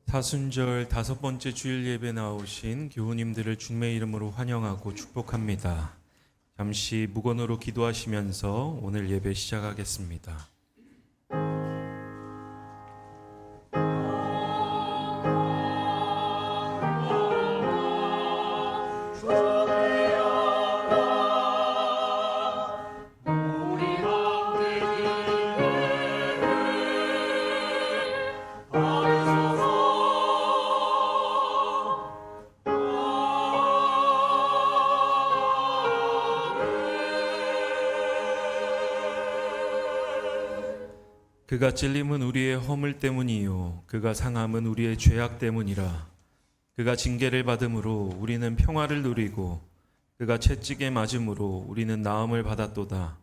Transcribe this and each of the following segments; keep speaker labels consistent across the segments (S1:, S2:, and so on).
S1: 사순절 5번째 주일 예배 나오신 교우님들을 주님의 이름으로 환영하고 축복합니다. 잠시 묵언으로 기도하시면서 오늘 예배 시작하겠습니다. 그가 찔림은 우리의 허물 때문이요 그가 상함은 우리의 죄악 때문이라. 그가 징계를 받음으로 우리는 평화를 누리고 그가 채찍에 맞음으로 우리는 나음을 받았도다.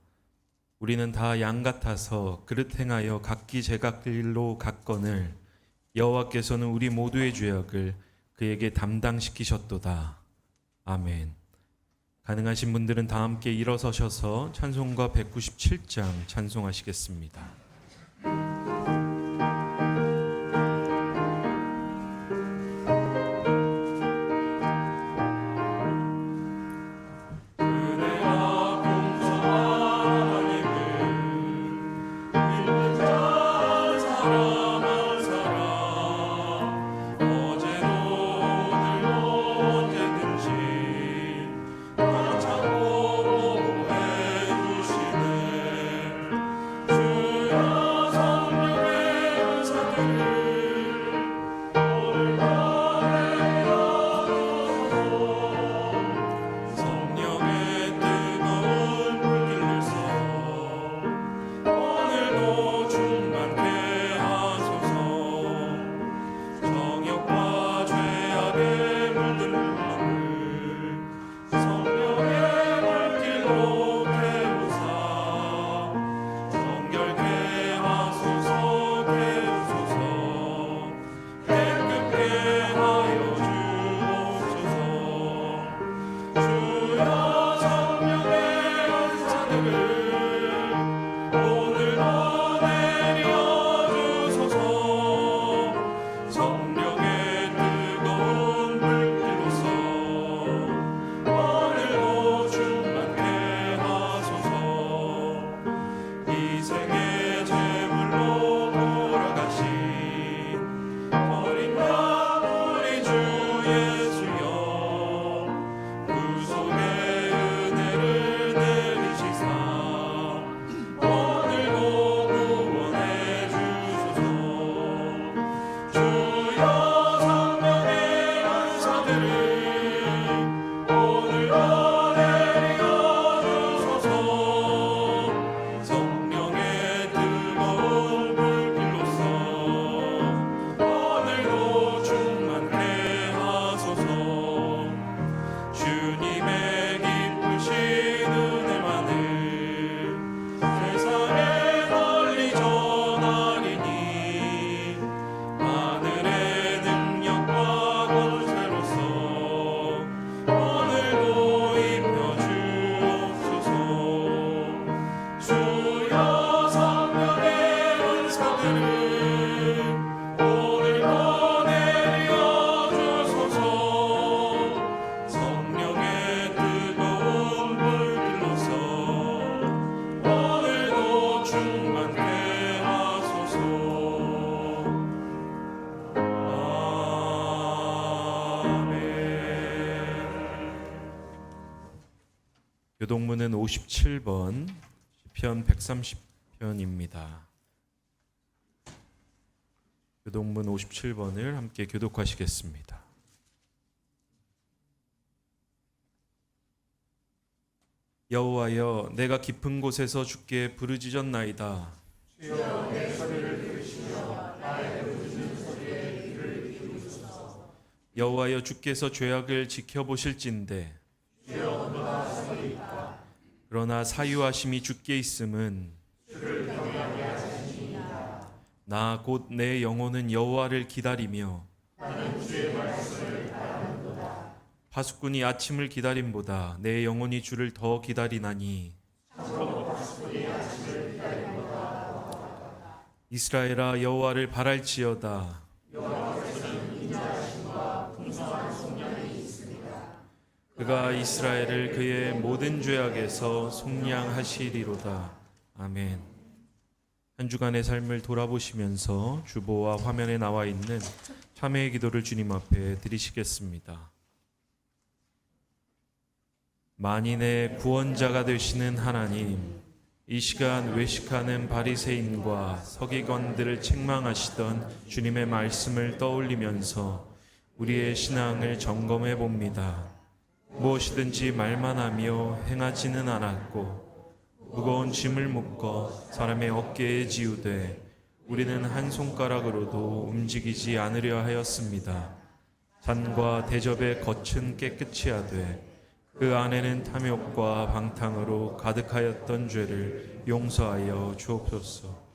S1: 우리는 다 양 같아서 그릇 행하여 각기 제각길로 갔거늘 여호와께서는 우리 모두의 죄악을 그에게 담당시키셨도다. 아멘. 가능하신 분들은 다 함께 일어서셔서 찬송가 197장 찬송하시겠습니다. 교독문은 57번 시편 130편입니다. 교독문 57번을 함께 교독하시겠습니다. 여호와여, 내가 깊은 곳에서 주께 부르짖었나이다.
S2: 주여, 내 소리를 들으시며 나의 부르짖는 소리에 귀를 기울이소서.
S1: 여호와여, 주께서 죄악을 지켜보실진대.
S2: 주여, 누가 서리이까.
S1: 그러나 사유하심이 주께 있음은
S2: 주를 경외하게 하시니이다.
S1: 나 곧 내 영혼은 여호와를 기다리며
S2: 나는 주의 말씀을 바라는도다.
S1: 파수꾼이 아침을 기다림보다 내 영혼이 주를 더 기다리나니.
S2: 참으로 파수꾼이 아침을 기다림보다 더하다.
S1: 이스라엘아, 여호와를 바랄지어다.
S2: 여호와께서는
S1: 그가 이스라엘을 그의 모든 죄악에서 속량하시리로다. 아멘. 한 주간의 삶을 돌아보시면서 주보와 화면에 나와 있는 참회의 기도를 주님 앞에 드리시겠습니다. 만인의 구원자가 되시는 하나님, 이 시간 외식하는 바리새인과 서기관들을 책망하시던 주님의 말씀을 떠올리면서 우리의 신앙을 점검해 봅니다. 무엇이든지 말만 하며 행하지는 않았고 무거운 짐을 묶어 사람의 어깨에 지우되 우리는 한 손가락으로도 움직이지 않으려 하였습니다. 잔과 대접의 겉은 깨끗이 하되 그 안에는 탐욕과 방탕으로 가득하였던 죄를 용서하여 주옵소서.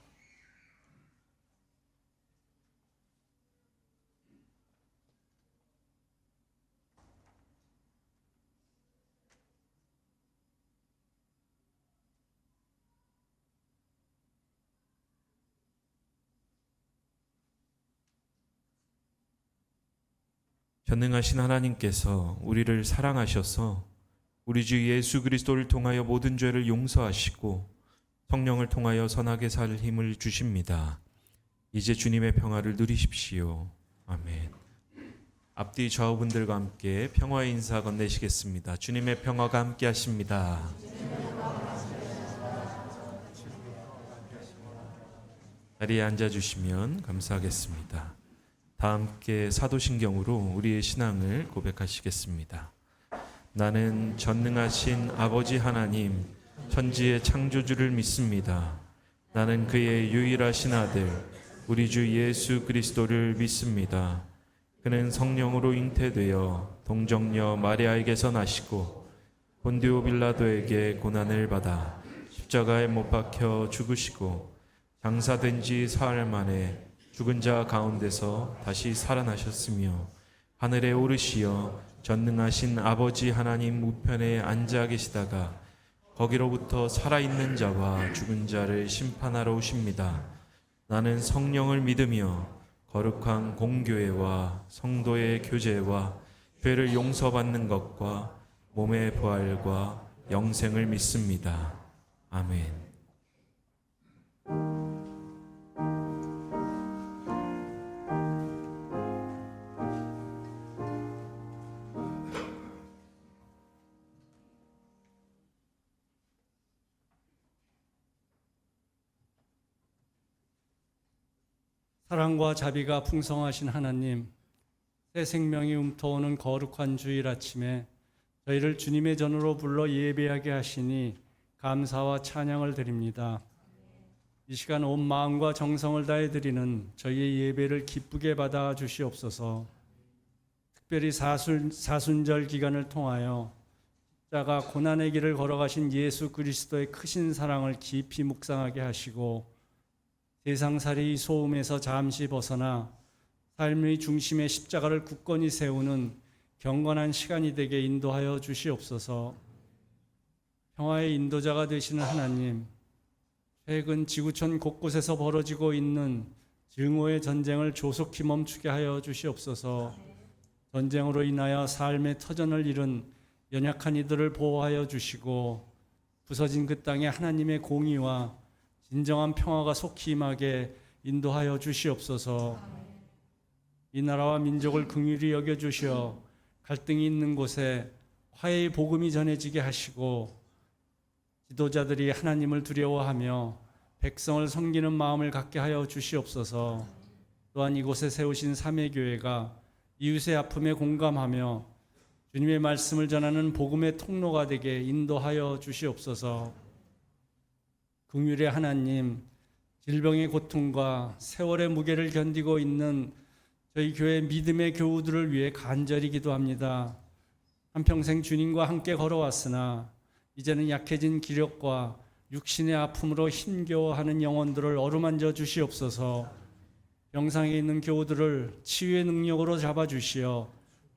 S1: 전능하신 하나님께서 우리를 사랑하셔서 우리 주 예수 그리스도를 통하여 모든 죄를 용서하시고 성령을 통하여 선하게 살 힘을 주십니다. 이제 주님의 평화를 누리십시오. 아멘. 앞뒤 좌우분들과 함께 평화의 인사 건네시겠습니다. 주님의 평화가 함께 하십니다. 자리에 앉아주시면 감사하겠습니다. 다 함께 사도신경으로 우리의 신앙을 고백하시겠습니다. 나는 전능하신 아버지 하나님, 천지의 창조주를 믿습니다. 나는 그의 유일하신 아들, 우리 주 예수 그리스도를 믿습니다. 그는 성령으로 잉태되어 동정녀 마리아에게서 나시고 본디오 빌라도에게 고난을 받아 십자가에 못 박혀 죽으시고 장사된 지 사흘 만에 죽은 자 가운데서 다시 살아나셨으며 하늘에 오르시어 전능하신 아버지 하나님 우편에 앉아 계시다가 거기로부터 살아있는 자와 죽은 자를 심판하러 오십니다. 나는 성령을 믿으며 거룩한 공교회와 성도의 교제와 죄를 용서받는 것과 몸의 부활과 영생을 믿습니다. 아멘.
S3: 사랑과 자비가 풍성하신 하나님, 새 생명이 움터오는 거룩한 주일 아침에 저희를 주님의 전으로 불러 예배하게 하시니 감사와 찬양을 드립니다. 이 시간 온 마음과 정성을 다해 드리는 저희의 예배를 기쁘게 받아 주시옵소서. 특별히 사순절 기간을 통하여 십자가 고난의 길을 걸어가신 예수 그리스도의 크신 사랑을 깊이 묵상하게 하시고 세상살이 소음에서 잠시 벗어나 삶의 중심에 십자가를 굳건히 세우는 경건한 시간이 되게 인도하여 주시옵소서. 평화의 인도자가 되시는 하나님, 최근 지구촌 곳곳에서 벌어지고 있는 증오의 전쟁을 조속히 멈추게 하여 주시옵소서. 전쟁으로 인하여 삶의 터전을 잃은 연약한 이들을 보호하여 주시고 부서진 그 땅에 하나님의 공의와 진정한 평화가 속히 임하게 인도하여 주시옵소서. 이 나라와 민족을 긍휼히 여겨주시어 갈등이 있는 곳에 화해의 복음이 전해지게 하시고 지도자들이 하나님을 두려워하며 백성을 섬기는 마음을 갖게 하여 주시옵소서. 또한 이곳에 세우신 삼위교회가 이웃의 아픔에 공감하며 주님의 말씀을 전하는 복음의 통로가 되게 인도하여 주시옵소서. 긍휼의 하나님, 질병의 고통과 세월의 무게를 견디고 있는 저희 교회 믿음의 교우들을 위해 간절히 기도합니다. 한평생 주님과 함께 걸어왔으나 이제는 약해진 기력과 육신의 아픔으로 힘겨워하는 영혼들을 어루만져 주시옵소서. 병상에 있는 교우들을 치유의 능력으로 잡아주시어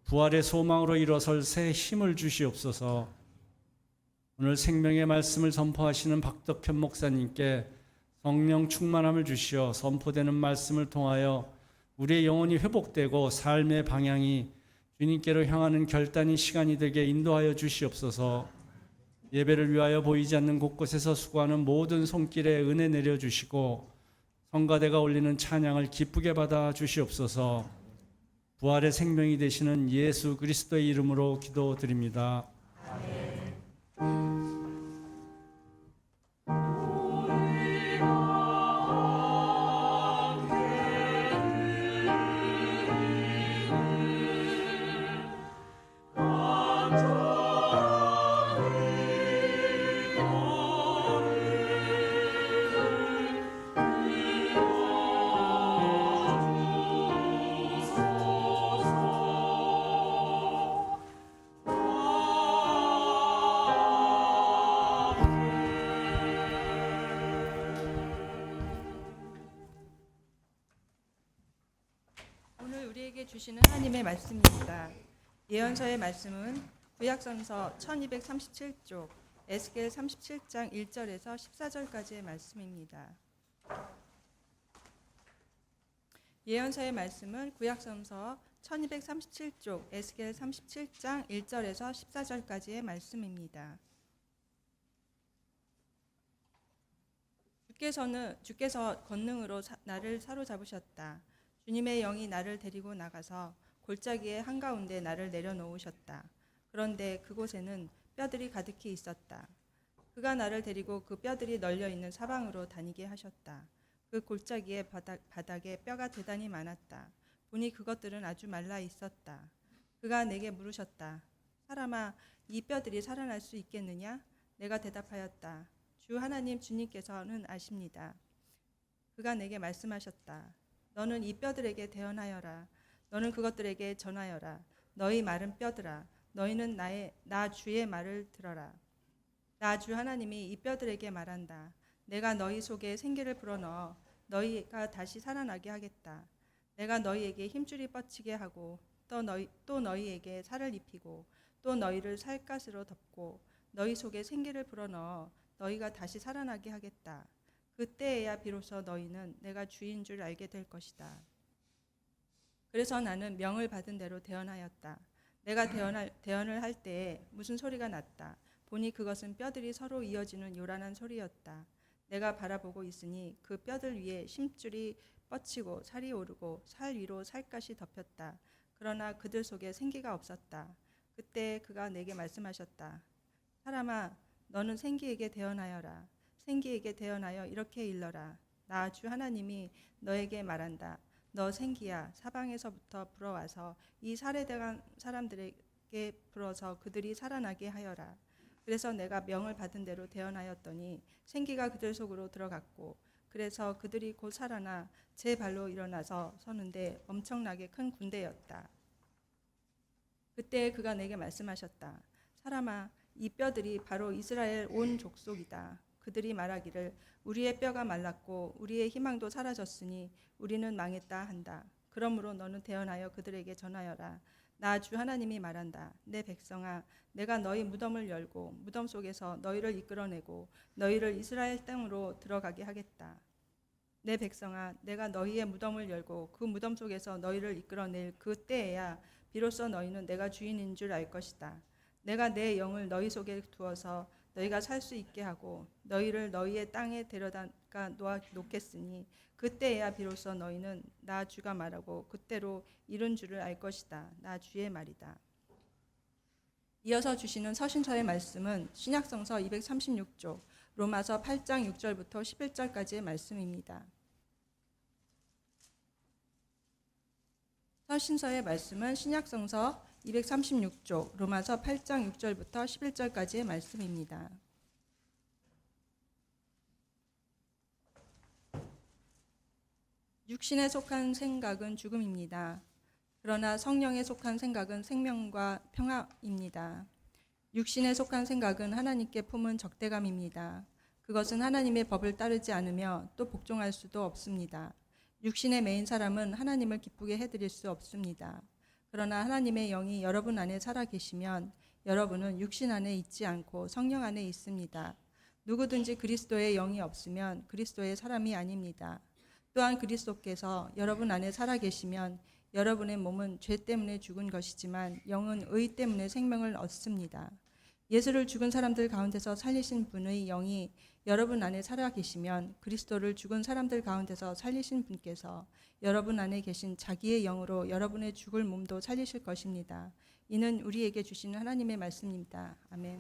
S3: 부활의 소망으로 일어설 새 힘을 주시옵소서. 오늘 생명의 말씀을 선포하시는 박덕현 목사님께 성령 충만함을 주시어 선포되는 말씀을 통하여 우리의 영혼이 회복되고 삶의 방향이 주님께로 향하는 결단이 시간이 되게 인도하여 주시옵소서. 예배를 위하여 보이지 않는 곳곳에서 수고하는 모든 손길에 은혜 내려주시고 성가대가 올리는 찬양을 기쁘게 받아 주시옵소서. 부활의 생명이 되시는 예수 그리스도의 이름으로 기도드립니다.
S4: 오늘 우리에게 주시는 하나님의 말씀입니다. 예언서의 말씀은 구약성서 1237쪽 에스겔 37장 1절에서 14절까지의 말씀입니다. 예언서의 말씀은 구약성서 1237쪽 에스겔 37장 1절에서 14절까지의 말씀입니다. 주께서 권능으로 나를 사로잡으셨다. 주님의 영이 나를 데리고 나가서 골짜기의 한가운데 나를 내려놓으셨다. 그런데 그곳에는 뼈들이 가득히 있었다. 그가 나를 데리고 그 뼈들이 널려있는 사방으로 다니게 하셨다. 그 골짜기의 바닥에 뼈가 대단히 많았다. 보니 그것들은 아주 말라 있었다. 그가 내게 물으셨다. 사람아, 이 뼈들이 살아날 수 있겠느냐? 내가 대답하였다. 주 하나님 주님께서는 아십니다. 그가 내게 말씀하셨다. 너는 이 뼈들에게 대언하여라. 너는 그것들에게 전하여라. 너희 마른 뼈들아, 너희는 나 주의 말을 들어라. 나 주 하나님이 이 뼈들에게 말한다. 내가 너희 속에 생기를 불어넣어 너희가 다시 살아나게 하겠다. 내가 너희에게 힘줄이 뻗치게 하고 또 너희에게 살을 입히고 또 너희를 살갗으로 덮고 너희 속에 생기를 불어넣어 너희가 다시 살아나게 하겠다. 그때에야 비로소 너희는 내가 주인 줄 알게 될 것이다. 그래서 나는 명을 받은 대로 대언하였다. 내가 대언을 할 때에 무슨 소리가 났다. 보니 그것은 뼈들이 서로 이어지는 요란한 소리였다. 내가 바라보고 있으니 그 뼈들 위에 심줄이 뻗치고 살이 오르고 살 위로 살갗이 덮였다. 그러나 그들 속에 생기가 없었다. 그때 그가 내게 말씀하셨다. 사람아, 너는 생기에게 대언하여라. 생기에게 대언하여 이렇게 일러라. 나 주 하나님이 너에게 말한다. 너 생기야, 사방에서부터 불어와서 이 살해당한 사람들에게 불어서 그들이 살아나게 하여라. 그래서 내가 명을 받은 대로 대언하였더니 생기가 그들 속으로 들어갔고 그래서 그들이 곧 살아나 제 발로 일어나서 서는데 엄청나게 큰 군대였다. 그때 그가 내게 말씀하셨다. 사람아, 이 뼈들이 바로 이스라엘 온 족속이다. 그들이 말하기를 우리의 뼈가 말랐고 우리의 희망도 사라졌으니 우리는 망했다 한다. 그러므로 너는 대언하여 그들에게 전하여라. 나 주 하나님이 말한다. 내 백성아, 내가 너희 무덤을 열고 무덤 속에서 너희를 이끌어내고 너희를 이스라엘 땅으로 들어가게 하겠다. 내 백성아, 내가 너희의 무덤을 열고 그 무덤 속에서 너희를 이끌어낼 그 때에야 비로소 너희는 내가 주인인 줄 알 것이다. 내가 내 영을 너희 속에 두어서 너희가 살 수 있게 하고 너희를 너희의 땅에 데려다가 놓겠으니 그때에야 비로소 너희는 나 주가 말하고 그때로 이룬 줄을 알 것이다. 나 주의 말이다. 이어서 주시는 서신서의 말씀은 신약성서 236쪽 로마서 8장 6절부터 11절까지의 말씀입니다. 서신서의 말씀은 신약성서 236쪽 로마서 8장 6절부터 11절까지의 말씀입니다. 육신에 속한 생각은 죽음입니다. 그러나 성령에 속한 생각은 생명과 평화입니다. 육신에 속한 생각은 하나님께 품은 적대감입니다. 그것은 하나님의 법을 따르지 않으며 또 복종할 수도 없습니다. 육신에 매인 사람은 하나님을 기쁘게 해드릴 수 없습니다. 그러나 하나님의 영이 여러분 안에 살아 계시면 여러분은 육신 안에 있지 않고 성령 안에 있습니다. 누구든지 그리스도의 영이 없으면 그리스도의 사람이 아닙니다. 또한 그리스도께서 여러분 안에 살아 계시면 여러분의 몸은 죄 때문에 죽은 것이지만 영은 의 때문에 생명을 얻습니다. 예수를 죽은 사람들 가운데서 살리신 분의 영이 여러분 안에 살아 계시면 그리스도를 죽은 사람들 가운데서 살리신 분께서 여러분 안에 계신 자기의 영으로 여러분의 죽을 몸도 살리실 것입니다. 이는 우리에게 주시는 하나님의 말씀입니다. 아멘.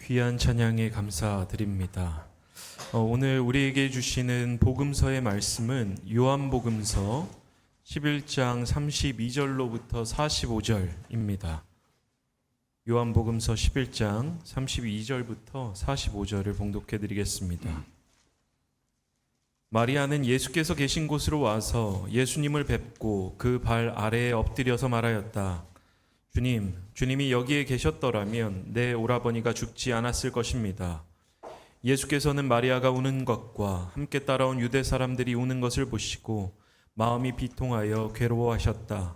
S1: 귀한 찬양에 감사드립니다. 오늘 우리에게 주시는 복음서의 말씀은 요한복음서 11장 32절로부터 45절입니다. 요한복음서 11장 32절부터 45절을 봉독해 드리겠습니다. 마리아는 예수께서 계신 곳으로 와서 예수님을 뵙고 그 발 아래에 엎드려서 말하였다. 주님이 여기에 계셨더라면 내 오라버니가 죽지 않았을 것입니다. 예수께서는 마리아가 우는 것과 함께 따라온 유대 사람들이 우는 것을 보시고 마음이 비통하여 괴로워하셨다.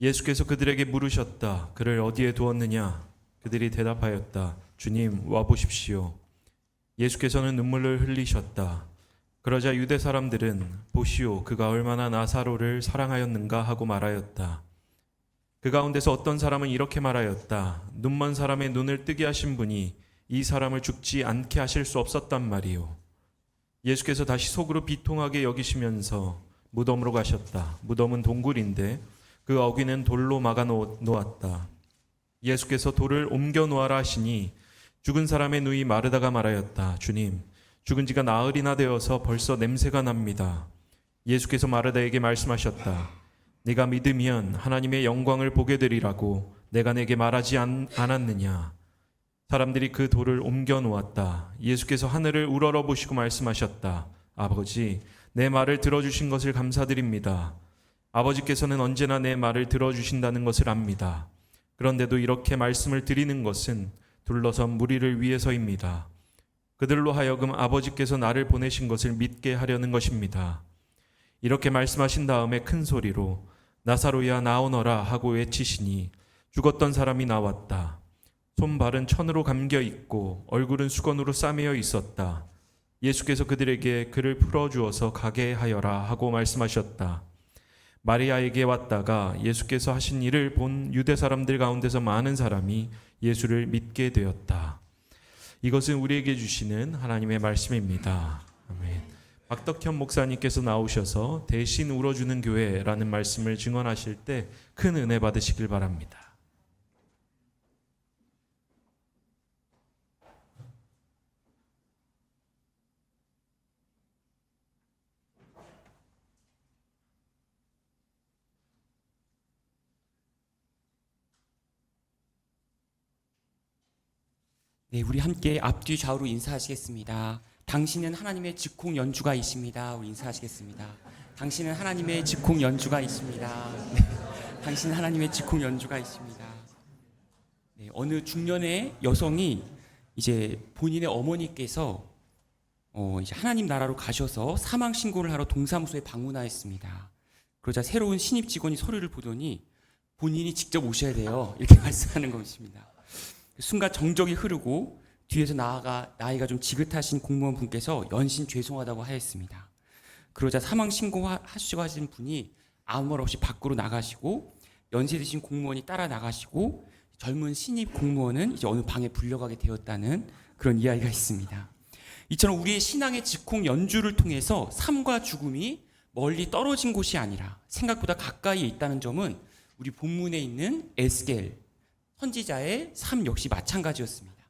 S1: 예수께서 그들에게 물으셨다. 그를 어디에 두었느냐? 그들이 대답하였다. 주님, 와보십시오. 예수께서는 눈물을 흘리셨다. 그러자 유대 사람들은 보시오 그가 얼마나 나사로를 사랑하였는가 하고 말하였다. 그 가운데서 어떤 사람은 이렇게 말하였다. 눈먼 사람의 눈을 뜨게 하신 분이 이 사람을 죽지 않게 하실 수 없었단 말이오. 예수께서 다시 속으로 비통하게 여기시면서 무덤으로 가셨다. 무덤은 동굴인데 그 어귀는 돌로 막아 놓았다. 예수께서 돌을 옮겨 놓아라 하시니 죽은 사람의 눈이 마르다가 말하였다. 주님, 죽은 지가 나흘이나 되어서 벌써 냄새가 납니다. 예수께서 마르다에게 말씀하셨다. 네가 믿으면 하나님의 영광을 보게 되리라고 내가 내게 말하지 않았느냐. 사람들이 그 돌을 옮겨 놓았다. 예수께서 하늘을 우러러 보시고 말씀하셨다. 아버지, 내 말을 들어주신 것을 감사드립니다. 아버지께서는 언제나 내 말을 들어주신다는 것을 압니다. 그런데도 이렇게 말씀을 드리는 것은 둘러선 무리를 위해서입니다. 그들로 하여금 아버지께서 나를 보내신 것을 믿게 하려는 것입니다. 이렇게 말씀하신 다음에 큰 소리로 나사로야 나오너라 하고 외치시니 죽었던 사람이 나왔다. 손발은 천으로 감겨 있고 얼굴은 수건으로 싸매어 있었다. 예수께서 그들에게 그를 풀어주어서 가게 하여라 하고 말씀하셨다. 마리아에게 왔다가 예수께서 하신 일을 본 유대 사람들 가운데서 많은 사람이 예수를 믿게 되었다. 이것은 우리에게 주시는 하나님의 말씀입니다. 아멘. 박덕현 목사님께서 나오셔서 대신 울어주는 교회라는 말씀을 증언하실 때 큰 은혜 받으시길 바랍니다.
S5: 네, 우리 함께 앞뒤 좌우로 인사하시겠습니다. 당신은 하나님의 즉콩 연주가이십니다. 우리 인사하시겠습니다. 당신은 하나님의 즉콩 연주가이십니다. 네, 당신은 하나님의 즉콩 연주가이십니다. 네, 어느 중년의 여성이 이제 본인의 어머니께서 이제 하나님 나라로 가셔서 사망 신고를 하러 동사무소에 방문하였습니다. 그러자 새로운 신입 직원이 서류를 보더니 본인이 직접 오셔야 돼요. 이렇게 말씀하는 것입니다. 순간 정적이 흐르고 뒤에서 나이가 좀 지긋하신 공무원분께서 연신 죄송하다고 하였습니다. 그러자 사망 신고하시고 하신 분이 아무 말 없이 밖으로 나가시고 연세 드신 공무원이 따라 나가시고 젊은 신입 공무원은 이제 어느 방에 불려가게 되었다는 그런 이야기가 있습니다. 이처럼 우리의 신앙의 즉콩 연주를 통해서 삶과 죽음이 멀리 떨어진 곳이 아니라 생각보다 가까이에 있다는 점은 우리 본문에 있는 에스겔 선지자의 삶 역시 마찬가지였습니다.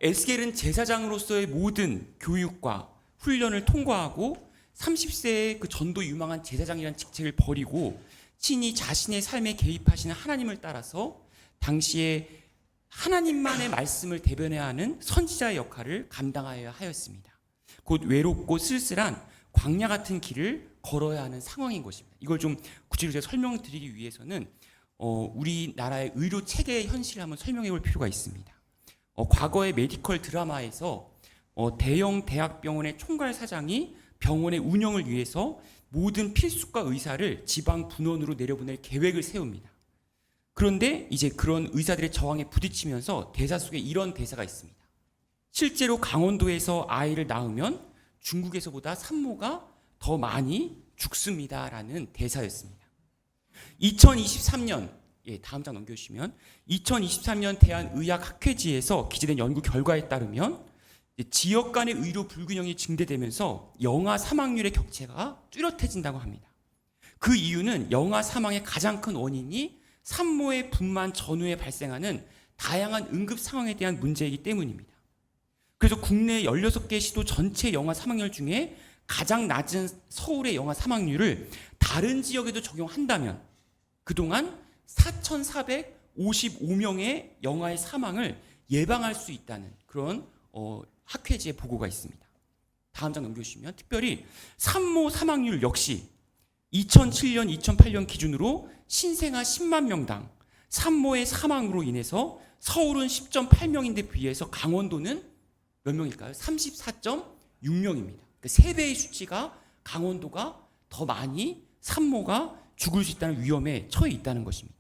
S5: 에스겔은 제사장으로서의 모든 교육과 훈련을 통과하고 30세에 그 전도 유망한 제사장이라는 직책을 버리고 친히 자신의 삶에 개입하시는 하나님을 따라서 당시에 하나님만의 말씀을 대변해야 하는 선지자의 역할을 감당하여야 하였습니다. 곧 외롭고 쓸쓸한 광야 같은 길을 걸어야 하는 상황인 것입니다. 이걸 좀 구체적으로 제가 설명드리기 위해서는 우리나라의 의료 체계의 현실을 한번 설명해 볼 필요가 있습니다. 과거의 메디컬 드라마에서 대형 대학병원의 총괄 사장이 병원의 운영을 위해서 모든 필수과 의사를 지방 분원으로 내려보낼 계획을 세웁니다. 그런데 이제 그런 의사들의 저항에 부딪히면서 대사 속에 이런 대사가 있습니다. 실제로 강원도에서 아이를 낳으면 중국에서보다 산모가 더 많이 죽습니다라는 대사였습니다. 2023년 다음 장 넘겨주시면 2023년 대한의학학회지에서 기재된 연구 결과에 따르면 지역 간의 의료 불균형이 증대되면서 영아 사망률의 격차가 뚜렷해진다고 합니다. 그 이유는 영아 사망의 가장 큰 원인이 산모의 분만 전후에 발생하는 다양한 응급 상황에 대한 문제이기 때문입니다. 그래서 국내 16개 시도 전체 영아 사망률 중에 가장 낮은 서울의 영아 사망률을 다른 지역에도 적용한다면 그동안 4,455명의 영아의 사망을 예방할 수 있다는 그런 학회지의 보고가 있습니다. 다음 장 넘겨주시면 특별히 산모 사망률 역시 2007년, 2008년 기준으로 신생아 10만 명당 산모의 사망으로 인해서 서울은 10.8명인데 비해서 강원도는 몇 명일까요? 34.6명입니다. 그러니까 3배의 수치가 강원도가 더 많이 산모가 죽을 수 있다는 위험에 처해 있다는 것입니다.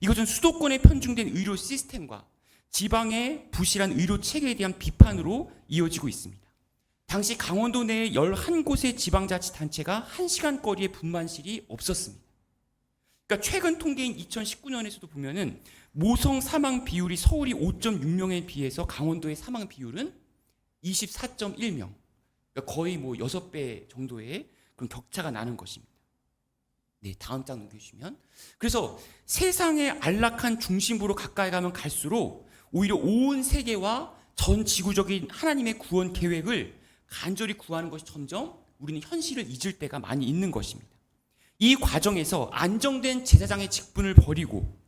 S5: 이것은 수도권에 편중된 의료 시스템과 지방의 부실한 의료 체계에 대한 비판으로 이어지고 있습니다. 당시 강원도 내에 11곳의 지방자치단체가 1시간 거리의 분만실이 없었습니다. 그러니까 최근 통계인 2019년에서도 보면은 모성 사망 비율이 서울이 5.6명에 비해서 강원도의 사망 비율은 24.1명. 그러니까 거의 뭐 6배 정도의 그런 격차가 나는 것입니다. 네, 다음 장 넘겨주시면. 그래서 세상의 안락한 중심부로 가까이 가면 갈수록 오히려 온 세계와 전 지구적인 하나님의 구원 계획을 간절히 구하는 것이 점점 우리는 현실을 잊을 때가 많이 있는 것입니다. 이 과정에서 안정된 제사장의 직분을 버리고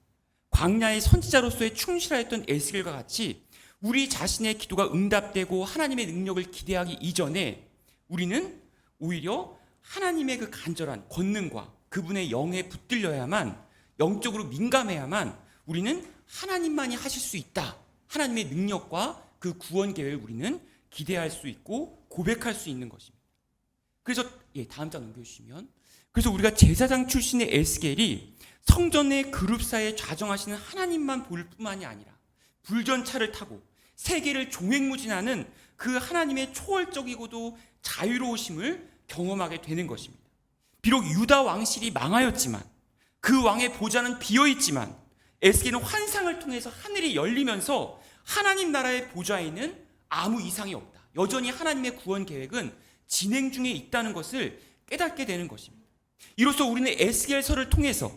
S5: 광야의 선지자로서의 충실하였던 에스겔과 같이 우리 자신의 기도가 응답되고 하나님의 능력을 기대하기 이전에 우리는 오히려 하나님의 그 간절한 권능과 그분의 영에 붙들려야만, 영적으로 민감해야만 우리는 하나님만이 하실 수 있다, 하나님의 능력과 그 구원 계획을 우리는 기대할 수 있고 고백할 수 있는 것입니다. 그래서 다음 장 넘겨주시면, 그래서 우리가 제사장 출신의 에스겔이 성전의 그룹사에 좌정하시는 하나님만 볼 뿐만이 아니라 불전차를 타고 세계를 종횡무진하는 그 하나님의 초월적이고도 자유로우심을 경험하게 되는 것입니다. 비록 유다 왕실이 망하였지만, 그 왕의 보좌는 비어있지만 에스겔은 환상을 통해서 하늘이 열리면서 하나님 나라의 보좌에는 아무 이상이 없다, 여전히 하나님의 구원 계획은 진행 중에 있다는 것을 깨닫게 되는 것입니다. 이로써 우리는 에스겔서를 통해서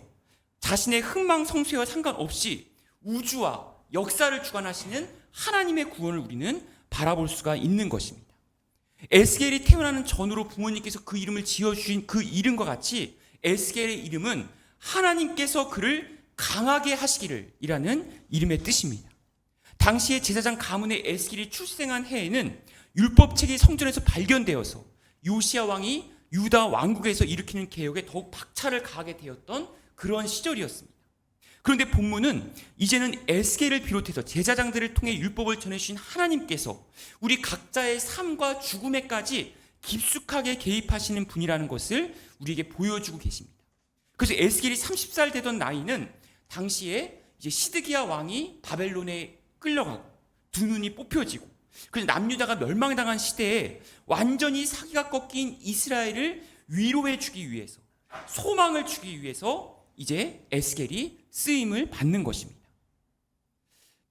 S5: 자신의 흥망성쇠와 상관없이 우주와 역사를 주관하시는 하나님의 구원을 우리는 바라볼 수가 있는 것입니다. 에스겔이 태어나는 전으로 부모님께서 그 이름을 지어주신 그 이름과 같이 에스겔의 이름은 하나님께서 그를 강하게 하시기를 이라는 이름의 뜻입니다. 당시의 제사장 가문의 에스겔이 출생한 해에는 율법책이 성전에서 발견되어서 요시야 왕이 유다 왕국에서 일으키는 개혁에 더욱 박차를 가하게 되었던 그런 시절이었습니다. 그런데 본문은 이제는 에스겔을 비롯해서 제사장들을 통해 율법을 전해주신 하나님께서 우리 각자의 삶과 죽음에까지 깊숙하게 개입하시는 분이라는 것을 우리에게 보여주고 계십니다. 그래서 에스겔이 30살 되던 나이는 당시에 이제 시드기야 왕이 바벨론에 끌려가고 두 눈이 뽑혀지고, 그래서 남유다가 멸망당한 시대에 완전히 사기가 꺾인 이스라엘을 위로해 주기 위해서, 소망을 주기 위해서 이제 에스겔이 쓰임을 받는 것입니다.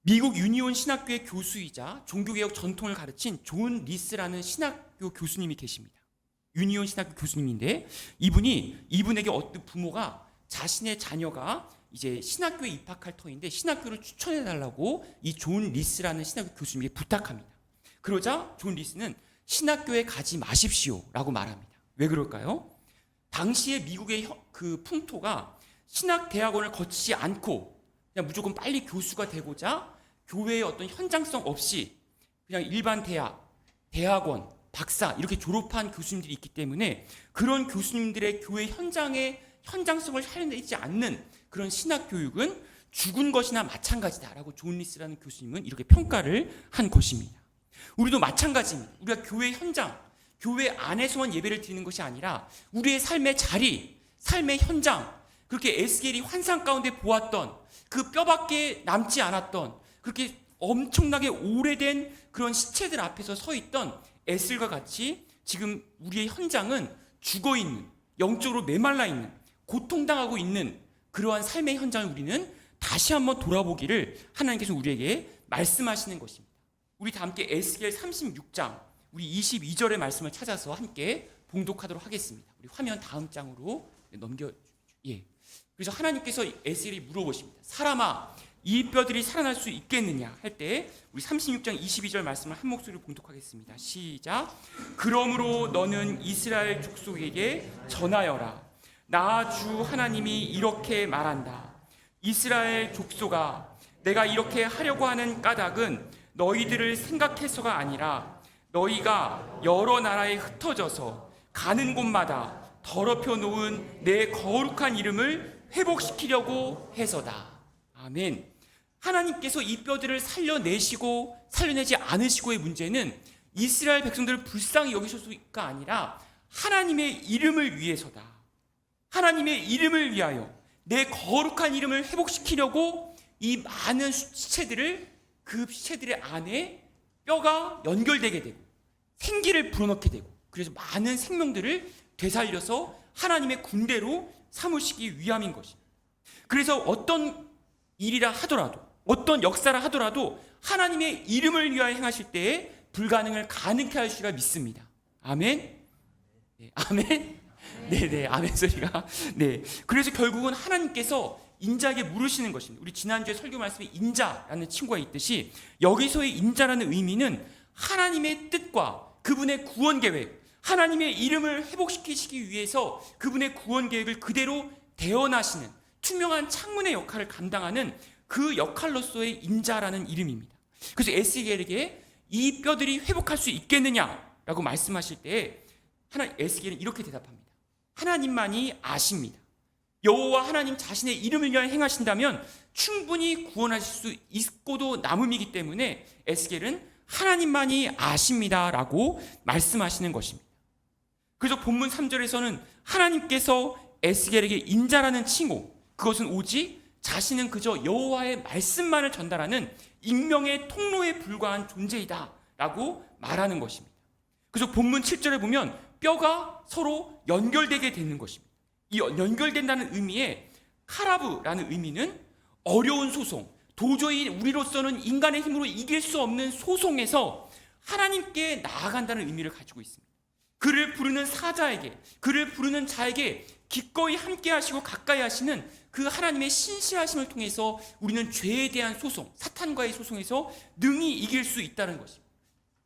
S5: 미국 유니온 신학교의 교수이자 종교개혁 전통을 가르친 존 리스라는 신학교 교수님이 계십니다. 유니온 신학교 교수님인데 이분에게 어떤 부모가 자신의 자녀가 이제 신학교에 입학할 터인데 신학교를 추천해 달라고 이 존 리스라는 신학교 교수님에게 부탁합니다. 그러자 존 리스는 신학교에 가지 마십시오라고 말합니다. 왜 그럴까요? 당시에 미국의 그 풍토가 신학대학원을 거치지 않고 그냥 무조건 빨리 교수가 되고자 교회의 어떤 현장성 없이 그냥 일반 대학, 대학원, 박사 이렇게 졸업한 교수님들이 있기 때문에 그런 교수님들의 교회 현장의 현장성을 살려내지 않는 그런 신학교육은 죽은 것이나 마찬가지다라고 존 리스라는 교수님은 이렇게 평가를 한 것입니다. 우리도 마찬가지입니다. 우리가 교회 현장, 교회 안에서만 예배를 드리는 것이 아니라 우리의 삶의 자리, 삶의 현장, 그렇게 에스겔이 환상 가운데 보았던 그 뼈밖에 남지 않았던 그렇게 엄청나게 오래된 그런 시체들 앞에서 서 있던 에스겔과 같이 지금 우리의 현장은 죽어있는, 영적으로 메말라 있는, 고통당하고 있는 그러한 삶의 현장을 우리는 다시 한번 돌아보기를 하나님께서 우리에게 말씀하시는 것입니다. 우리 다 함께 에스겔 36장 우리 22절의 말씀을 찾아서 함께 봉독하도록 하겠습니다. 우리 화면 다음 장으로 그래서 하나님께서 에스겔이 물어보십니다. 사람아, 이 뼈들이 살아날 수 있겠느냐 할 때 우리 36장 22절 말씀을 한 목소리로 봉독하겠습니다. 시작. 그러므로 너는 이스라엘 족속에게 전하여라. 나 주 하나님이 이렇게 말한다. 이스라엘 족속아, 내가 이렇게 하려고 하는 까닭은 너희들을 생각해서가 아니라 너희가 여러 나라에 흩어져서 가는 곳마다 더럽혀 놓은 내 거룩한 이름을 회복시키려고 해서다. 아멘. 하나님께서 이 뼈들을 살려내시고 살려내지 않으시고의 문제는 이스라엘 백성들을 불쌍히 여기셔서가 아니라 하나님의 이름을 위해서다. 하나님의 이름을 위하여 내 거룩한 이름을 회복시키려고 이 많은 시체들을 그 시체들의 안에 뼈가 연결되게 되고 생기를 불어넣게 되고, 그래서 많은 생명들을 되살려서 하나님의 군대로 삼으시기 위함인 것입니다. 그래서 어떤 일이라 하더라도, 어떤 역사라 하더라도 하나님의 이름을 위하여 행하실 때에 불가능을 가능케 하시리라 믿습니다. 아멘. 네, 아멘. 네, 아멘 소리가. 네, 그래서 결국은 하나님께서 인자에게 물으시는 것입니다. 우리 지난주에 설교 말씀에 인자라는 친구가 있듯이 여기서의 인자라는 의미는 하나님의 뜻과 그분의 구원 계획, 하나님의 이름을 회복시키시기 위해서 그분의 구원 계획을 그대로 대언하시는 투명한 창문의 역할을 감당하는 그 역할로서의 인자라는 이름입니다. 그래서 에스겔에게 이 뼈들이 회복할 수 있겠느냐라고 말씀하실 때에 에스겔은 이렇게 대답합니다. 하나님만이 아십니다. 여호와 하나님 자신의 이름을 위하여 행하신다면 충분히 구원하실 수 있고도 남음이기 때문에 에스겔은 하나님만이 아십니다라고 말씀하시는 것입니다. 그래서 본문 3절에서는 하나님께서 에스겔에게 인자라는 칭호, 그것은 오직 자신은 그저 여호와의 말씀만을 전달하는 익명의 통로에 불과한 존재이다 라고 말하는 것입니다. 그래서 본문 7절에 보면 뼈가 서로 연결되게 되는 것입니다. 이 연결된다는 의미의 카라브라는 의미는 어려운 소송, 도저히 우리로서는 인간의 힘으로 이길 수 없는 소송에서 하나님께 나아간다는 의미를 가지고 있습니다. 그를 부르는 사자에게, 그를 부르는 자에게 기꺼이 함께 하시고 가까이 하시는 그 하나님의 신실하심을 통해서 우리는 죄에 대한 소송, 사탄과의 소송에서 능히 이길 수 있다는 것입니다.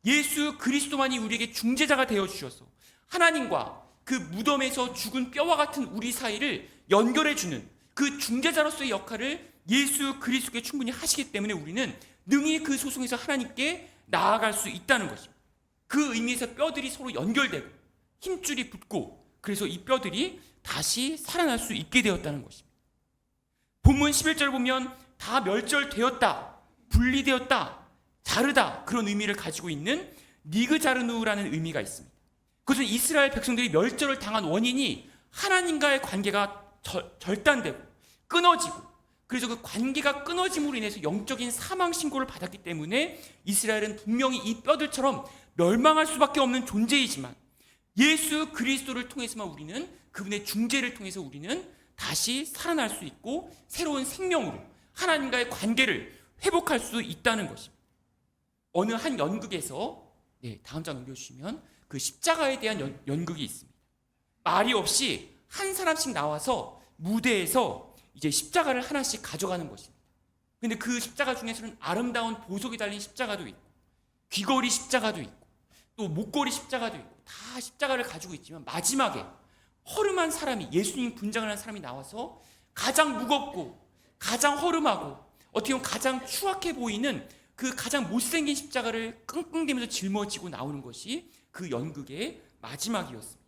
S5: 예수 그리스도만이 우리에게 중재자가 되어주셔서 하나님과 그 무덤에서 죽은 뼈와 같은 우리 사이를 연결해주는 그 중재자로서의 역할을 예수 그리스도께 충분히 하시기 때문에 우리는 능히 그 소송에서 하나님께 나아갈 수 있다는 것입니다. 그 의미에서 뼈들이 서로 연결되고 힘줄이 붙고 그래서 이 뼈들이 다시 살아날 수 있게 되었다는 것입니다. 본문 11절을 보면 다 멸절되었다, 분리되었다, 자르다 그런 의미를 가지고 있는 니그자르누라는 의미가 있습니다. 그것은 이스라엘 백성들이 멸절을 당한 원인이 하나님과의 관계가 절단되고 끊어지고 그래서 그 관계가 끊어짐으로 인해서 영적인 사망 신고를 받았기 때문에 이스라엘은 분명히 이 뼈들처럼 멸망할 수밖에 없는 존재이지만 예수 그리스도를 통해서만 우리는 그분의 중재를 통해서 우리는 다시 살아날 수 있고 새로운 생명으로 하나님과의 관계를 회복할 수 있다는 것입니다. 어느 한 연극에서 다음 장 넘겨주시면 그 십자가에 대한 연극이 있습니다. 말이 없이 한 사람씩 나와서 무대에서 이제 십자가를 하나씩 가져가는 것입니다. 근데 그 십자가 중에서는 아름다운 보석이 달린 십자가도 있고 귀걸이 십자가도 있고 또 목걸이 십자가도 있고 다 십자가를 가지고 있지만 마지막에 허름한 사람이 예수님 분장을 한 사람이 나와서 가장 무겁고 가장 허름하고 어떻게 보면 가장 추악해 보이는 그 가장 못생긴 십자가를 끙끙대면서 짊어지고 나오는 것이 그 연극의 마지막이었습니다.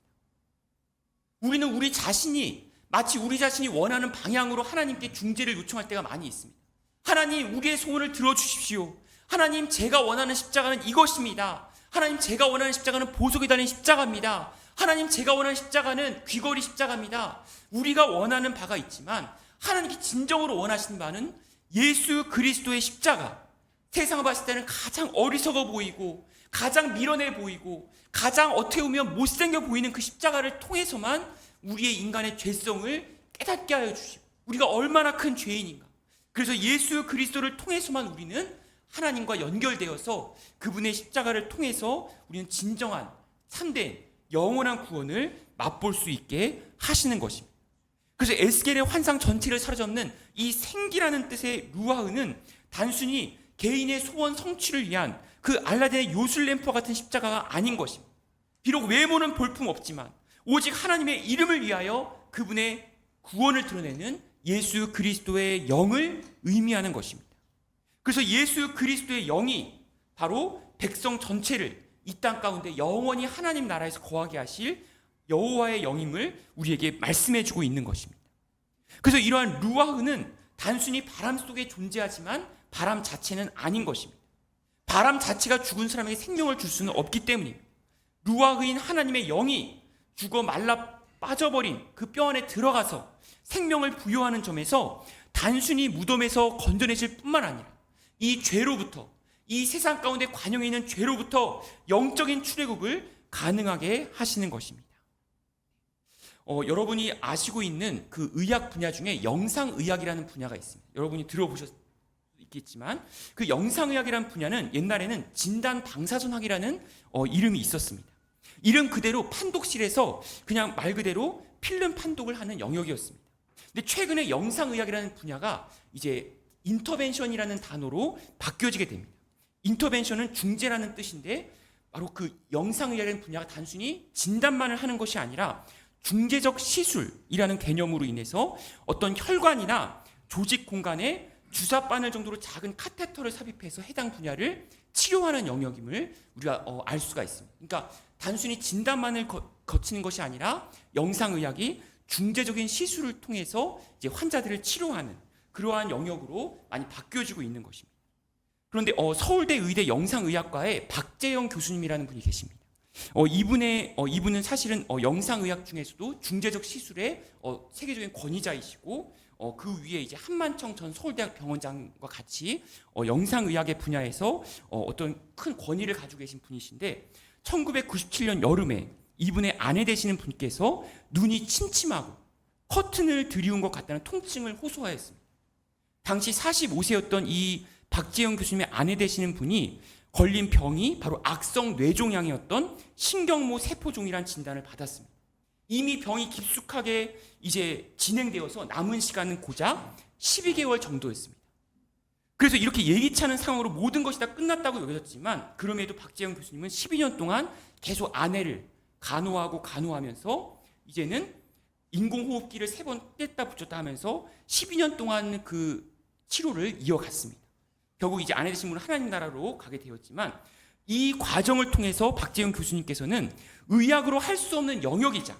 S5: 우리는 우리 자신이 마치 우리 자신이 원하는 방향으로 하나님께 중재를 요청할 때가 많이 있습니다. 하나님, 우리의 소원을 들어주십시오. 하나님, 제가 원하는 십자가는 이것입니다. 하나님, 제가 원하는 십자가는 보석이 달린 십자가입니다. 하나님, 제가 원하는 십자가는 귀걸이 십자가입니다. 우리가 원하는 바가 있지만 하나님께 진정으로 원하시는 바는 예수 그리스도의 십자가, 세상을 봤을 때는 가장 어리석어 보이고 가장 미련해 보이고 가장 어떻게 보면 못생겨 보이는 그 십자가를 통해서만 우리의 인간의 죄성을 깨닫게 하여 주시고 우리가 얼마나 큰 죄인인가. 그래서 예수 그리스도를 통해서만 우리는 하나님과 연결되어서 그분의 십자가를 통해서 우리는 진정한 참된 영원한 구원을 맛볼 수 있게 하시는 것입니다. 그래서 에스겔의 환상 전체를 사로잡는 이 생기라는 뜻의 루아흐는 단순히 개인의 소원 성취를 위한 그 알라딘의 요술램프와 같은 십자가가 아닌 것입니다. 비록 외모는 볼품없지만 오직 하나님의 이름을 위하여 그분의 구원을 드러내는 예수 그리스도의 영을 의미하는 것입니다. 그래서 예수 그리스도의 영이 바로 백성 전체를 이 땅 가운데 영원히 하나님 나라에서 거하게 하실 여호와의 영임을 우리에게 말씀해주고 있는 것입니다. 그래서 이러한 루아흐는 단순히 바람 속에 존재하지만 바람 자체는 아닌 것입니다. 바람 자체가 죽은 사람에게 생명을 줄 수는 없기 때문입니다. 루아흐인 하나님의 영이 죽어 말라 빠져버린 그 뼈 안에 들어가서 생명을 부여하는 점에서 단순히 무덤에서 건져내실 뿐만 아니라 이 죄로부터 이 세상 가운데 관영해 있는 죄로부터 영적인 출애굽을 가능하게 하시는 것입니다. 여러분이 아시고 있는 그 의학 분야 중에 영상의학이라는 분야가 있습니다. 여러분이 들어보셨겠지만 그 영상의학이라는 분야는 옛날에는 진단방사선학이라는 이름이 있었습니다. 이름 그대로 판독실에서 그냥 말 그대로 필름 판독을 하는 영역이었습니다. 근데 최근에 영상의학이라는 분야가 이제 인터벤션이라는 단어로 바뀌어지게 됩니다. 인터벤션은 중재라는 뜻인데 바로 그 영상의학이라는 분야가 단순히 진단만을 하는 것이 아니라 중재적 시술이라는 개념으로 인해서 어떤 혈관이나 조직 공간에 주사 바늘 정도로 작은 카테터를 삽입해서 해당 분야를 치료하는 영역임을 우리가 알 수가 있습니다. 그러니까 단순히 진단만을 거치는 것이 아니라 영상의학이 중재적인 시술을 통해서 이제 환자들을 치료하는 그러한 영역으로 많이 바뀌어지고 있는 것입니다. 그런데 서울대 의대 영상의학과에 박재영 교수님이라는 분이 계십니다. 이분은 사실은 영상의학 중에서도 중재적 시술의 세계적인 권위자이시고 그 위에 이제 한만청 전 서울대학 병원장과 같이 영상의학의 분야에서 어떤 큰 권위를 가지고 계신 분이신데 1997년 여름에 이분의 아내 되시는 분께서 눈이 침침하고 커튼을 들이운 것 같다는 통증을 호소하였습니다. 당시 45세였던 이 박재영 교수님의 아내 되시는 분이 걸린 병이 바로 악성 뇌종양이었던 신경모 세포종이라는 진단을 받았습니다. 이미 병이 깊숙하게 이제 진행되어서 남은 시간은 고작 12개월 정도였습니다. 그래서 이렇게 예기치 않은 상황으로 모든 것이 다 끝났다고 여겨졌지만 그럼에도 박재영 교수님은 12년 동안 계속 아내를 간호하면서 이제는 인공호흡기를 3번 뗐다 붙였다 하면서 12년 동안 그 치료를 이어갔습니다. 결국 이제 아내 되신 분은 하나님 나라로 가게 되었지만 이 과정을 통해서 박재영 교수님께서는 의학으로 할 수 없는 영역이자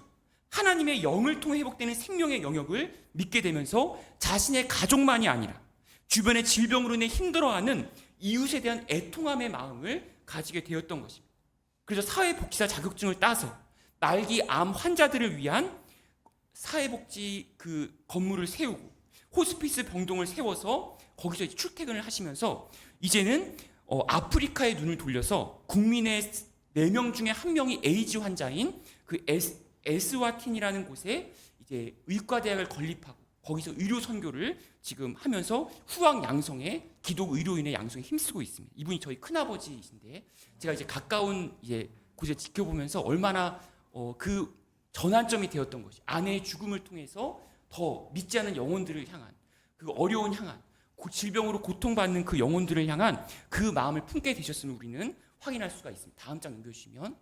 S5: 하나님의 영을 통해 회복되는 생명의 영역을 믿게 되면서 자신의 가족만이 아니라 주변의 질병으로 인해 힘들어하는 이웃에 대한 애통함의 마음을 가지게 되었던 것입니다. 그래서 사회복지사 자격증을 따서 날기 암 환자들을 위한 사회복지 그 건물을 세우고 호스피스 병동을 세워서 거기서 이제 출퇴근을 하시면서 이제는 아프리카의 눈을 돌려서 국민의 4명 중에 1명이 에이즈 환자인 그 에스와틴이라는 곳에 이제 의과대학을 건립하고 거기서 의료 선교를 지금 하면서 후학 양성에 기독 의료인의 양성에 힘쓰고 있습니다. 이분이 저희 큰아버지이신데 제가 이제 가까운 이제 곳에 지켜보면서 얼마나 그 전환점이 되었던 것이 아내의 죽음을 통해서 더 믿지 않는 영혼들을 향한 그 어려운 향한 질병으로 고통받는 그 영혼들을 향한 그 마음을 품게 되셨음을 우리는 확인할 수가 있습니다. 다음 장 넘겨주시면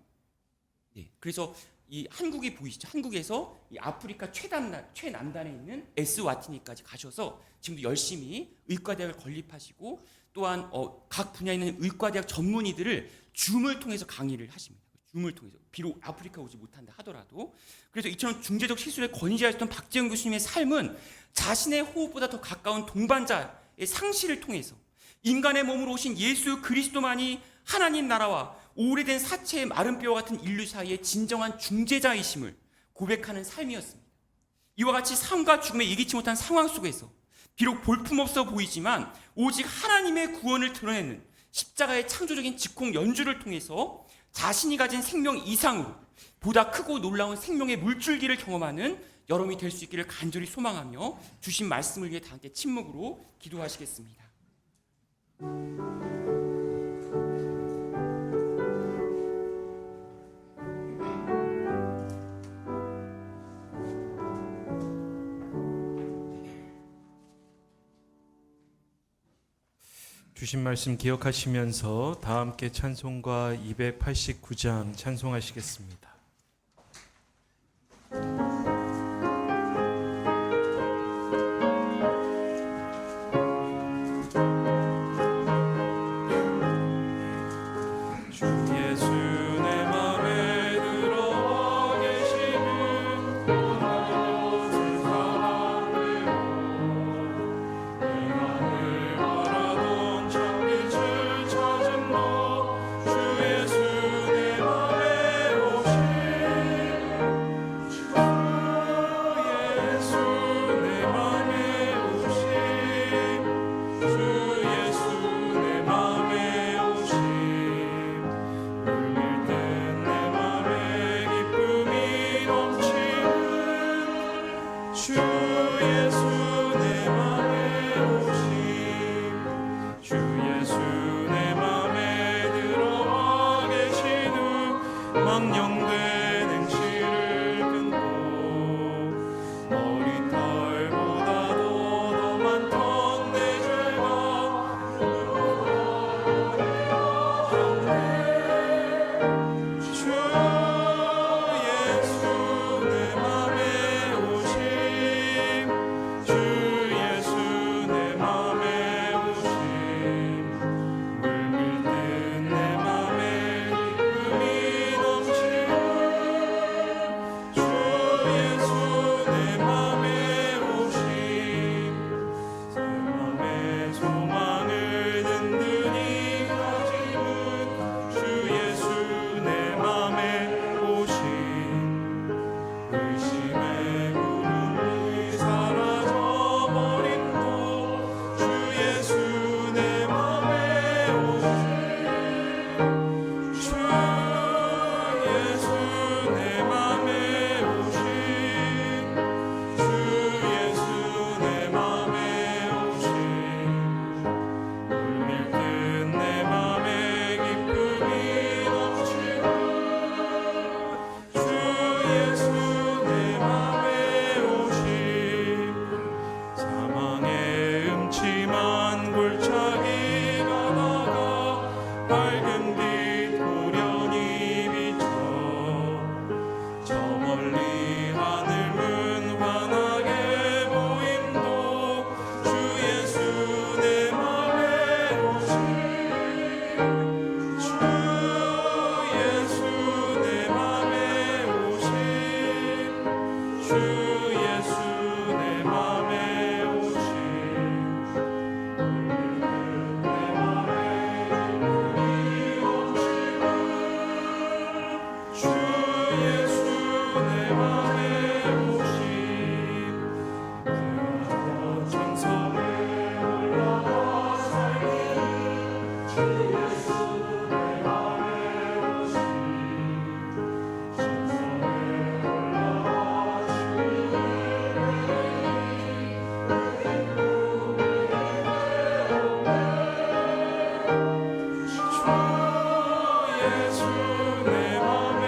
S5: 네, 그래서 이 한국이 보이시죠? 한국에서 이 아프리카 최남단에 있는 에스와티니까지 가셔서 지금도 열심히 의과대학을 건립하시고 또한 각 분야에 있는 의과대학 전문의들을 줌을 통해서 강의를 하십니다. 줌을 통해서 비록 아프리카 오지 못한다 하더라도 그래서 이처럼 중재적 시술에 권위자였던 박재영 교수님의 삶은 자신의 호흡보다 더 가까운 동반자의 상실을 통해서 인간의 몸으로 오신 예수 그리스도만이 하나님 나라와 오래된 사체의 마른 뼈와 같은 인류 사이의 진정한 중재자이심을 고백하는 삶이었습니다. 이와 같이 삶과 죽음의 예기치 못한 상황 속에서 비록 볼품없어 보이지만 오직 하나님의 구원을 드러내는 십자가의 창조적인 직공 연주를 통해서 자신이 가진 생명 이상으로 보다 크고 놀라운 생명의 물줄기를 경험하는 여러분이 될 수 있기를 간절히 소망하며 주신 말씀을 위해 다 함께 침묵으로 기도하시겠습니다.
S1: 주신 말씀 기억하시면서 다 함께 찬송가 289장 찬송하시겠습니다.
S2: 주
S1: 망령된 행실을 끊고 머리털보다도 더 많던 내 죄가 주 예수 내 맘에 오심 주 예수 내 맘에 오심 물밀듯 내 맘에 기쁨이 넘치고 주 예수 내 맘에 오심 내 맘에 소망을 든든히 가지는 주 예수 내 맘에 오심 의심의 구름이 사라져버림도 주 예수 내 맘에 오심 주 예수 내 맘에 오심 주 예수 내 맘에 오심 물밀듯 내 맘에 기쁨이 넘치고 주 예수 내 맘에 오심 사망의 음침한 골짜기 가다가 밝은 빛 고련히 비쳐 저 멀리 하늘문 환하게 보임도 주 예수 내 맘에 오심 주 예수 내 맘에 오심 주 예수 내 맘에 오심 내 맘에 주 예수 내 맘에 오심 천성에 올라가 살기를 주 예수 내 맘에 오심 천성에 올라가 주 예수 내 맘에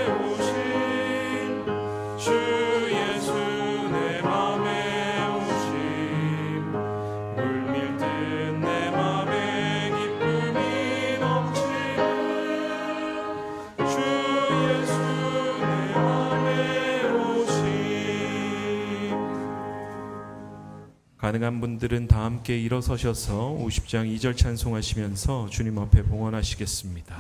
S1: 오심 주 예수 내 맘에 오심 물밀듯 내 맘에 기쁨이 넘치는 주 예수 내 맘에 오심 가능한 분들은 다 함께 일어서셔서 50장 2절 찬송하시면서 주님 앞에 봉헌하시겠습니다.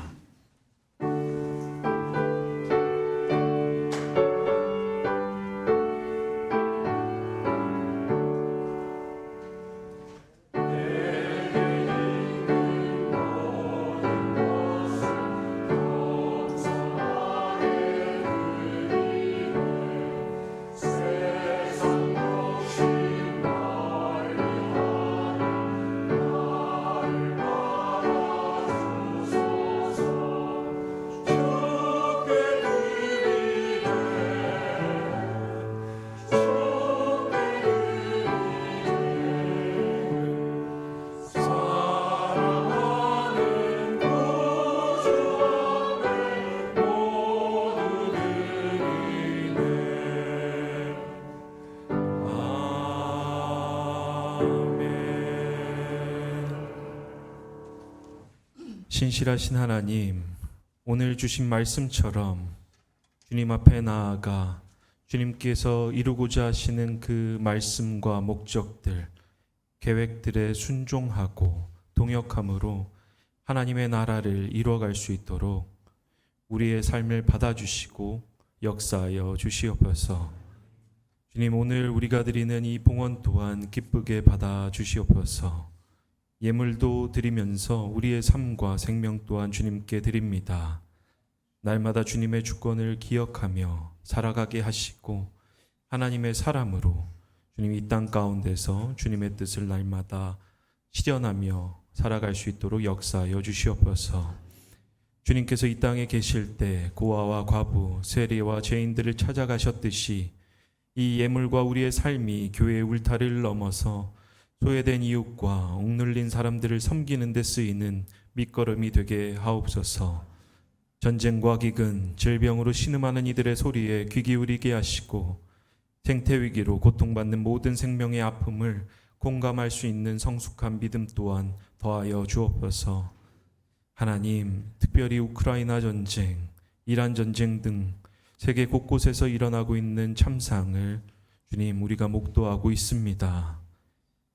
S1: 신실하신 하나님, 오늘 주신 말씀처럼 주님 앞에 나아가 주님께서 이루고자 하시는 그 말씀과 목적들, 계획들에 순종하고 동역함으로 하나님의 나라를 이루어갈 수 있도록 우리의 삶을 받아주시고 역사하여 주시옵소서. 주님, 오늘 우리가 드리는 이 봉헌 또한 기쁘게 받아주시옵소서. 예물도 드리면서 우리의 삶과 생명 또한 주님께 드립니다. 날마다 주님의 주권을 기억하며 살아가게 하시고 하나님의 사람으로 주님 이 땅 가운데서 주님의 뜻을 날마다 실현하며 살아갈 수 있도록 역사하여 주시옵소서. 주님께서 이 땅에 계실 때 고아와 과부, 세리와 죄인들을 찾아가셨듯이 이 예물과 우리의 삶이 교회의 울타리를 넘어서 소외된 이웃과 억눌린 사람들을 섬기는 데 쓰이는 밑거름이 되게 하옵소서. 전쟁과 기근, 질병으로 신음하는 이들의 소리에 귀 기울이게 하시고 생태 위기로 고통받는 모든 생명의 아픔을 공감할 수 있는 성숙한 믿음 또한 더하여 주옵소서. 하나님, 특별히 우크라이나 전쟁, 이란 전쟁 등 세계 곳곳에서 일어나고 있는 참상을 주님 우리가 목도하고 있습니다.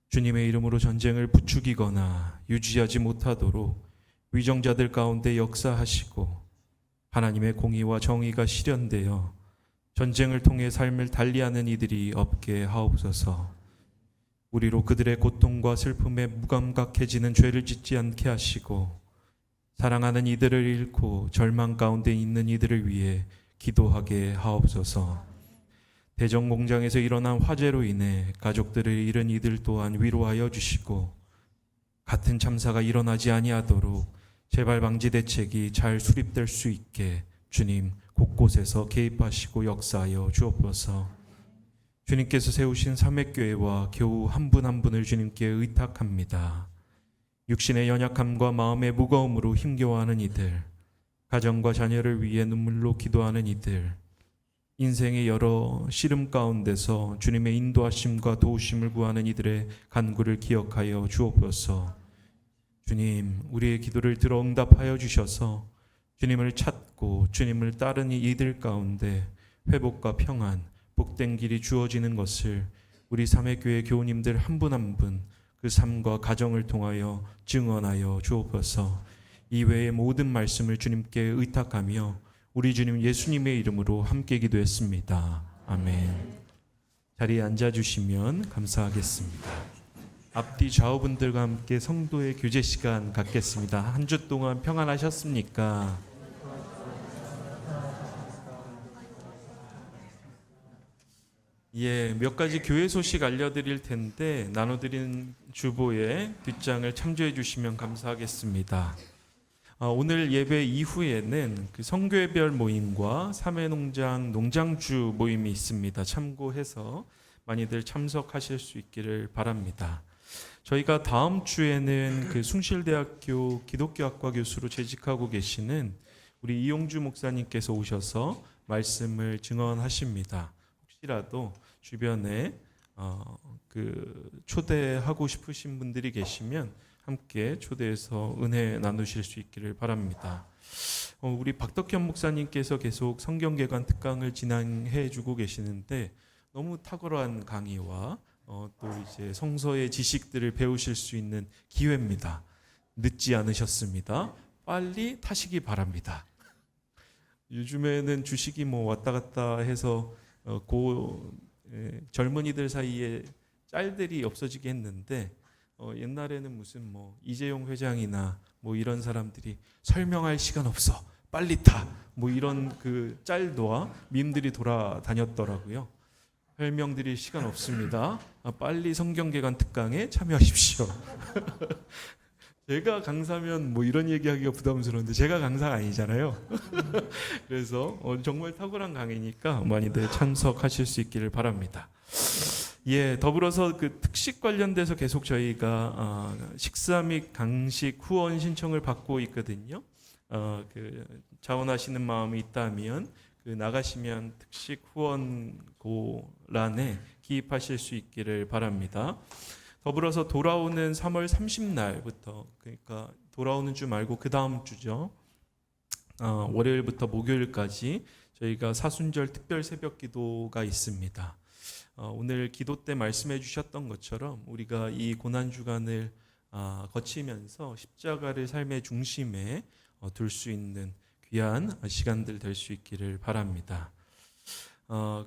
S1: 주님의 이름으로 전쟁을 부추기거나 유지하지 못하도록 위정자들 가운데 역사하시고 하나님의 공의와 정의가 실현되어 전쟁을 통해 삶을 달리하는 이들이 없게 하옵소서. 우리로 그들의 고통과 슬픔에 무감각해지는 죄를 짓지 않게 하시고 사랑하는 이들을 잃고 절망 가운데 있는 이들을 위해 기도하게 하옵소서. 대전 공장에서 일어난 화재로 인해 가족들을 잃은 이들 또한 위로하여 주시고 같은 참사가 일어나지 아니하도록 재발 방지 대책이 잘 수립될 수 있게 주님 곳곳에서 개입하시고 역사하여 주옵소서. 주님께서 세우신 삼획교회와 교우 한 분 한 분을 주님께 의탁합니다. 육신의 연약함과 마음의 무거움으로 힘겨워하는 이들, 가정과 자녀를 위해 눈물로 기도하는 이들, 인생의 여러 씨름 가운데서 주님의 인도하심과 도우심을 구하는 이들의 간구를 기억하여 주옵소서. 주님, 우리의 기도를 들어 응답하여 주셔서 주님을 찾고 주님을 따르는 이들 가운데 회복과 평안, 복된 길이 주어지는 것을 우리 삼회교회 교우님들 한 분 한 분 그 삶과 가정을 통하여 증언하여 주옵소서. 이외의 모든 말씀을 주님께 의탁하며 우리 주님 예수님의 이름으로 함께 기도했습니다. 아멘. 자리에 앉아주시면 감사하겠습니다. 앞뒤 좌우분들과 함께 성도의 교제 시간 갖겠습니다. 한 주 동안 평안하셨습니까? 예, 몇 가지 교회 소식 알려드릴 텐데 나눠드린 주보의 뒷장을 참조해 주시면 감사하겠습니다. 오늘 예배 이후에는 그 성교회별 모임과 삼회농장 농장주 모임이 있습니다. 참고해서 많이들 참석하실 수 있기를 바랍니다. 저희가 다음 주에는 그 숭실대학교 기독교학과 교수로 재직하고 계시는 우리 이용주 목사님께서 오셔서 말씀을 증언하십니다. 혹시라도 주변에 그 초대하고 싶으신 분들이 계시면 함께 초대해서 은혜 나누실 수 있기를 바랍니다. 우리 박덕현 목사님께서 계속 성경개관 특강을 진행해 주고 계시는데 너무 탁월한 강의와 또 이제 성서의 지식들을 배우실 수 있는 기회입니다. 늦지 않으셨습니다. 빨리 타시기 바랍니다. 요즘에는 주식이 뭐 왔다 갔다 해서 젊은이들 사이에 짤들이 없어지게 했는데 옛날에는 무슨 뭐 이재용 회장이나 뭐 이런 사람들이 설명할 시간 없어 빨리 타 뭐 이런 그 짤도와 밈들이 돌아다녔더라고요. 설명드릴 시간 없습니다. 빨리 성경개관 특강에 참여하십시오. 제가 강사면 뭐 이런 얘기하기가 부담스러운데 제가 강사가 아니잖아요. 그래서 정말 탁월한 강의니까 많이들 참석하실 수 있기를 바랍니다. 예, 더불어서 그 특식 관련돼서 계속 저희가 식사 및 강식 후원 신청을 받고 있거든요. 그 자원하시는 마음이 있다면 그 나가시면 특식 후원 고란에 기입하실 수 있기를 바랍니다. 더불어서 돌아오는 3월 30날부터 그러니까 돌아오는 주 말고 그 다음 주죠. 월요일부터 목요일까지 저희가 사순절 특별 새벽 기도가 있습니다. 오늘 기도 때 말씀해 주셨던 것처럼 우리가 이 고난 주간을 거치면서 십자가를 삶의 중심에 둘 수 있는 귀한 시간들 될 수 있기를 바랍니다.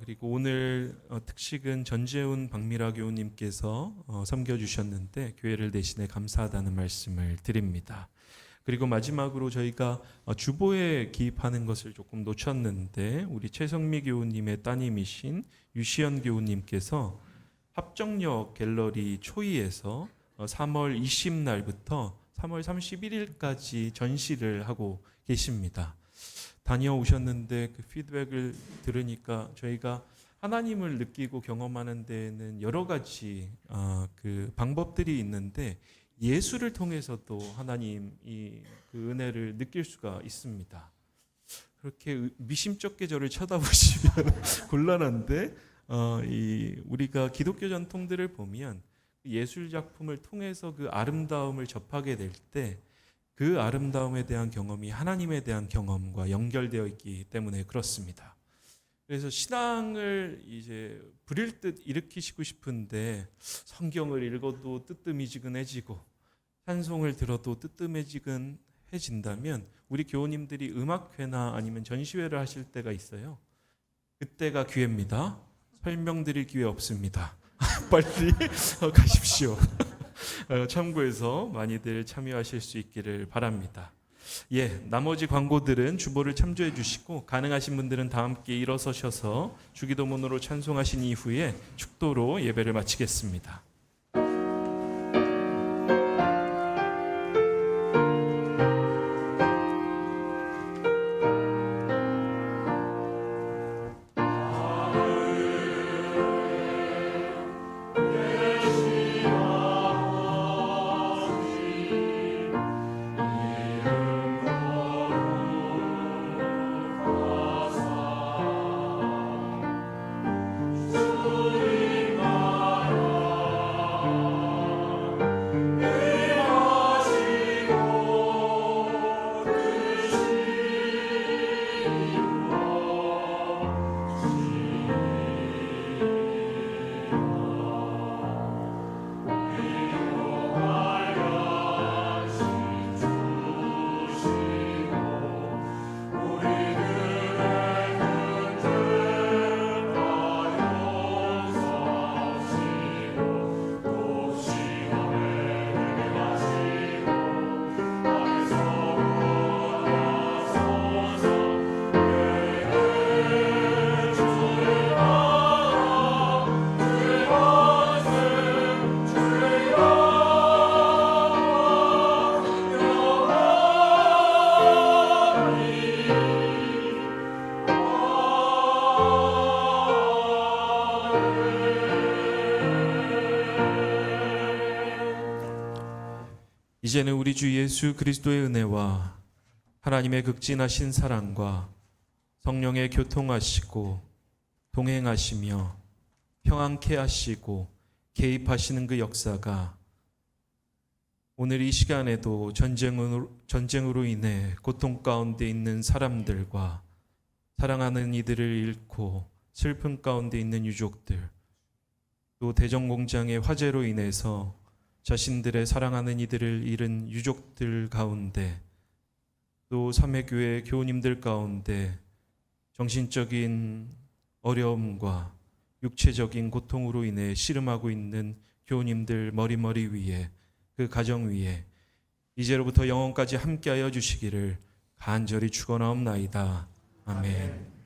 S1: 그리고 오늘 특식은 전재훈 박미라 교우님께서 섬겨주셨는데 교회를 대신해 감사하다는 말씀을 드립니다. 그리고 마지막으로 저희가 주보에 기입하는 것을 조금 놓쳤는데 우리 최성미 교우님의 따님이신 유시연 교우님께서 합정역 갤러리 초이에서 3월 20날부터 3월 31일까지 전시를 하고 계십니다. 다녀오셨는데 그 피드백을 들으니까 저희가 하나님을 느끼고 경험하는 데에는 여러 가지 그 방법들이 있는데 예수를 통해서도 하나님 그 은혜를 느낄 수가 있습니다. 그렇게 미심쩍게 저를 쳐다보시면 곤란한데 우리가 기독교 전통들을 보면 예술 작품을 통해서 그 아름다움을 접하게 될 때 그 아름다움에 대한 경험이 하나님에 대한 경험과 연결되어 있기 때문에 그렇습니다. 그래서 신앙을 이제 부릴 듯 일으키시고 싶은데 성경을 읽어도 뜨뜻미지근해지고 찬송을 들어도 뜨뜻미지근해진다면 우리 교우님들이 음악회나 아니면 전시회를 하실 때가 있어요. 그때가 기회입니다. 설명드릴 기회 없습니다. 빨리 가십시오. 참고해서 많이들 참여하실 수 있기를 바랍니다. 나머지 광고들은 주보를 참조해 주시고 가능하신 분들은 다 함께 일어서셔서 주기도문으로 찬송하신 이후에 축도로 예배를 마치겠습니다. 이제는 우리 주 예수 그리스도의 은혜와 하나님의 극진하신 사랑과 성령의 교통하시고 동행하시며 평안케 하시고 개입하시는 그 역사가 오늘 이 시간에도 전쟁으로 인해 고통 가운데 있는 사람들과 사랑하는 이들을 잃고 슬픔 가운데 있는 유족들, 또 대전공장의 화재로 인해서 자신들의 사랑하는 이들을 잃은 유족들 가운데, 또 삼회교회 교우님들 가운데 정신적인 어려움과 육체적인 고통으로 인해 씨름하고 있는 교우님들 머리 위에, 그 가정 위에 이제로부터 영원까지 함께하여 주시기를 간절히 축원하옵나이다. 아멘.